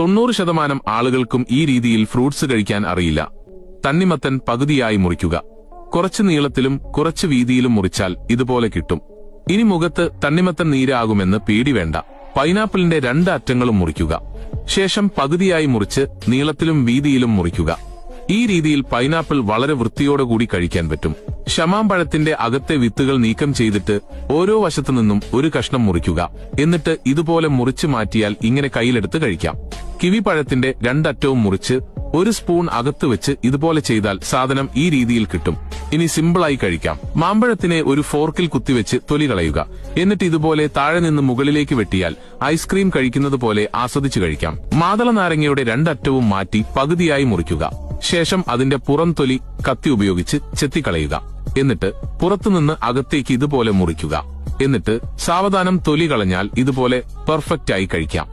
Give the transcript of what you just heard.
90% ആളുകൾക്കും ഈ രീതിയിൽ ഫ്രൂട്ട്സ് കഴിക്കാൻ അറിയില്ല. തണ്ണിമത്തൻ പകുതിയായി മുറിക്കുക. കുറച്ച് നീളത്തിലും കുറച്ച് വീതിയിലും മുറിച്ചാൽ ഇതുപോലെ കിട്ടും. ഇനി മുഖത്ത് തണ്ണിമത്തൻ നീരാകുമെന്ന് പേടി വേണ്ട. പൈനാപ്പിളിന്റെ 2 അറ്റങ്ങളും മുറിക്കുക. ശേഷം പകുതിയായി മുറിച്ച് നീളത്തിലും വീതിയിലും മുറിക്കുക. ഈ രീതിയിൽ പൈനാപ്പിൾ വളരെ വൃത്തിയോടുകൂടി കഴിക്കാൻ പറ്റും. ശമാമ്പഴത്തിന്റെ അകത്തെ വിത്തുകൾ നീക്കം ചെയ്തിട്ട് ഓരോ വശത്തു നിന്നും ഒരു കഷ്ണം മുറിക്കുക. എന്നിട്ട് ഇതുപോലെ മുറിച്ചു മാറ്റിയാൽ ഇങ്ങനെ കയ്യിലെടുത്ത് കഴിക്കാം. കിവി പഴത്തിന്റെ 2 അറ്റവും മുറിച്ച് 1 സ്പൂൺ അകത്ത് വെച്ച് ഇതുപോലെ ചെയ്താൽ സാധനം ഈ രീതിയിൽ കിട്ടും. ഇനി സിമ്പിളായി കഴിക്കാം. മാമ്പഴത്തിനെ ഒരു ഫോർക്കിൽ കുത്തിവെച്ച് തൊലി കളയുക. എന്നിട്ട് ഇതുപോലെ താഴെ നിന്ന് മുകളിലേക്ക് വെട്ടിയാൽ ഐസ്ക്രീം കഴിക്കുന്നത് പോലെ ആസ്വദിച്ചു കഴിക്കാം. മാതള നാരങ്ങയുടെ 2 അറ്റവും മാറ്റി പകുതിയായി മുറിക്കുക. ശേഷം അതിന്റെ പുറം തൊലി കത്തി ഉപയോഗിച്ച് ചെത്തിക്കളയുക. എന്നിട്ട് പുറത്തുനിന്ന് അകത്തേക്ക് ഇതുപോലെ മുറിക്കുക. എന്നിട്ട് സാവധാനം തൊലി കളഞ്ഞാൽ ഇതുപോലെ പെർഫെക്റ്റ് ആയി കഴിക്കാം.